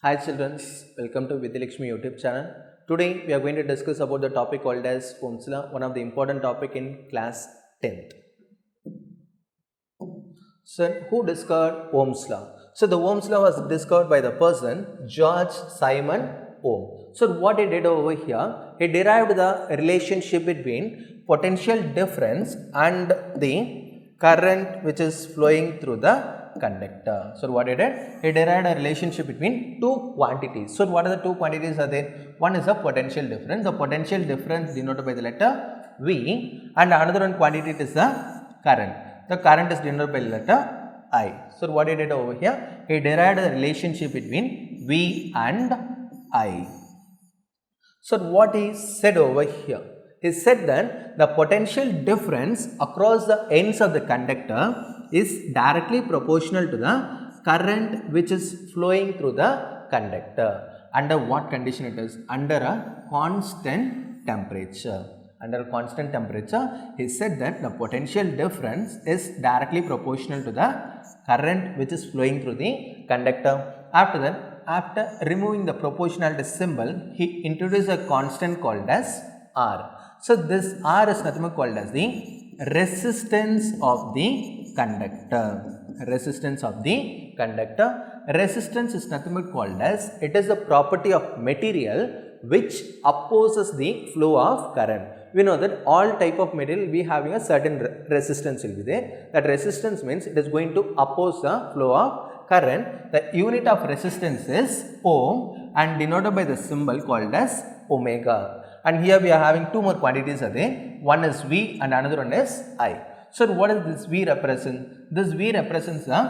Hi children, welcome to Vidyalakshmi YouTube channel. Today we are going to discuss about the topic called as Ohm's law, one of the important topic in class 10th. So who discovered Ohm's law? So the Ohm's law was discovered by the person George Simon Ohm. So what he did over here, he derived the relationship between potential difference and the current which is flowing through the conductor. So what he did? He derived a relationship between two quantities. So what are the two quantities are there? One is the potential difference. The potential difference denoted by the letter V, and another one quantity is the current. The current is denoted by the letter I. So what he did over here? He derived a relationship between V and I. So what he said over here? He said that the potential difference across the ends of the conductor is directly proportional to the current which is flowing through the conductor. Under what condition it is? Under a constant temperature. Under a constant temperature, he said that the potential difference is directly proportional to the current which is flowing through the conductor. After that, after removing the proportionality symbol, he introduced a constant called as R. So this R is nothing but called as the resistance of the conductor. Resistance of the conductor. Resistance is nothing but called as, it is a property of material which opposes the flow of current. We know that all type of material will be having a certain resistance will be there. That resistance means it is going to oppose the flow of current. The unit of resistance is ohm and denoted by the symbol called as omega. And here we are having two more quantities are there. One is V and another one is I. So what does this V represent? This V represents the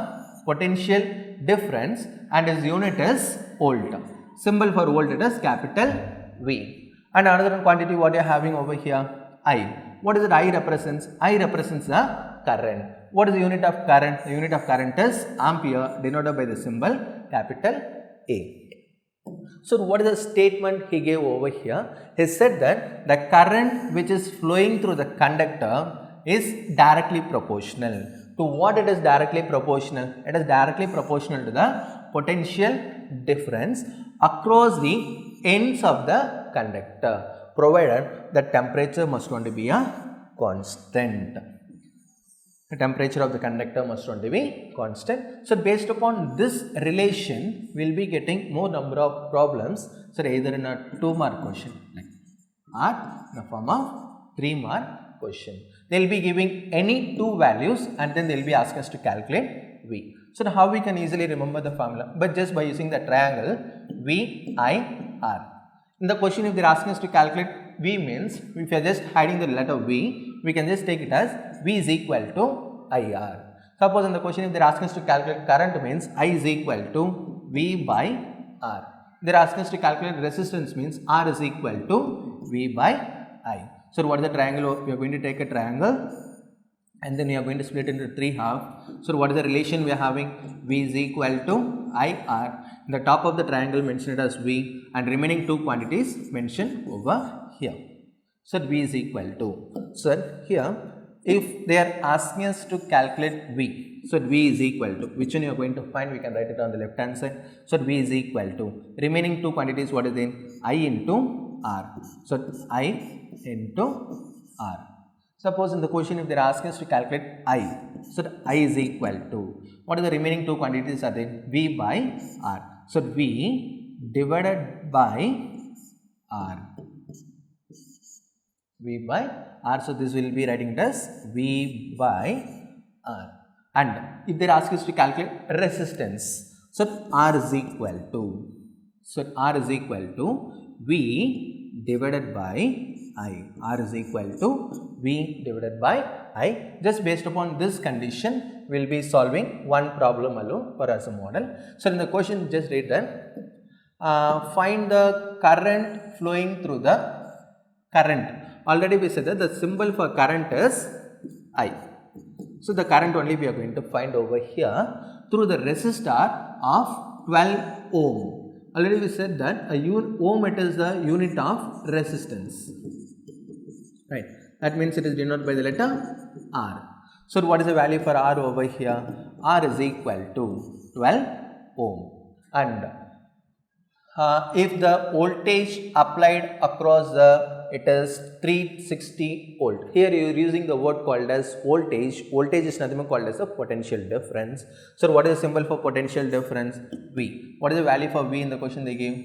potential difference and its unit is volt. Symbol for volt it is capital V. And another quantity what you are having over here, I. What is it I represents? I represents the current. What is the unit of current? The unit of current is ampere denoted by the symbol capital A. So what is the statement he gave over here? He said that the current which is flowing through the conductor is directly proportional. To what it is directly proportional? It is directly proportional to the potential difference across the ends of the conductor, provided the temperature must only be a constant. The temperature of the conductor must only be constant. So based upon this relation, we will be getting more number of problems. So either in a 2-mark question, like or in the form of 3-mark question. They will be giving any two values and then they will be asking us to calculate V. So how we can easily remember the formula? But just by using the triangle VIR. In the question, if they are asking us to calculate V means, if you are just hiding the letter V, we can just take it as V is equal to IR. Suppose in the question, if they are asking us to calculate current means I is equal to V by R. They are asking us to calculate resistance means R is equal to V by I. So what is the triangle? We are going to take a triangle and then we are going to split into 3 halves. So what is the relation we are having? V is equal to IR. In the top of the triangle mentioned as V and remaining two quantities mentioned over here. So V is equal to. So here if they are asking us to calculate V, so V is equal to, which one you are going to find, we can write it on the left hand side. So V is equal to, remaining two quantities what is in? I into R. So I into R. Suppose in the question if they are asking us to calculate I, so I is equal to, what are the remaining two quantities are there? V by R. So V divided by R. V by R. So this will be writing it as V by R. And if they ask us to calculate resistance, so R is equal to, so R is equal to V divided by I. R is equal to V divided by I. Just based upon this condition, we will be solving one problem alone for as a model. So in the question, just read that. Find the current flowing through the current. Already we said that the symbol for current is I. So the current only we are going to find over here through the resistor of 12 ohm. Already we said that a ohm it is the unit of resistance. Right. That means it is denoted by the letter R. So what is the value for R over here? R is equal to 12 ohm. And if the voltage applied across the, it is 360 volt. Here you are using the word called as voltage. Voltage is nothing but called as a potential difference. So what is the symbol for potential difference? V. What is the value for V in the question they gave?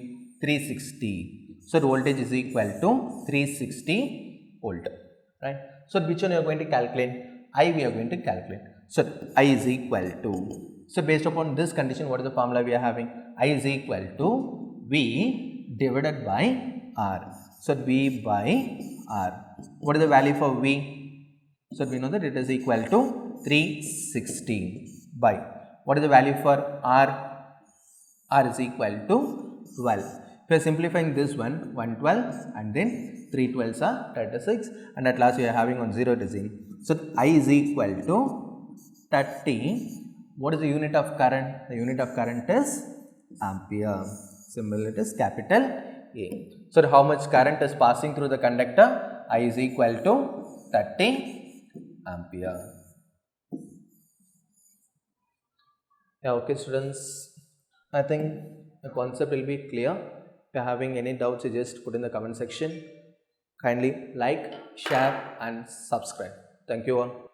360. So the voltage is equal to 360 volt, right? So which one you are going to calculate? I we are going to calculate. So I is equal to, so based upon this condition, what is the formula we are having? I is equal to V divided by R. So V by R. What is the value for V? So we know that it is equal to 360 by, what is the value for R? R is equal to 12. If you are simplifying this one, 112 and then 3 12s are 36, and at last we are having on 0 decimal. So I is equal to 30. What is the unit of current? The unit of current is ampere. Symbol it is capital A. So how much current is passing through the conductor? I is equal to 30 ampere. Yeah, okay students, I think the concept will be clear. If you are having any doubts, you just put in the comment section. Kindly like, share and subscribe. Thank you all.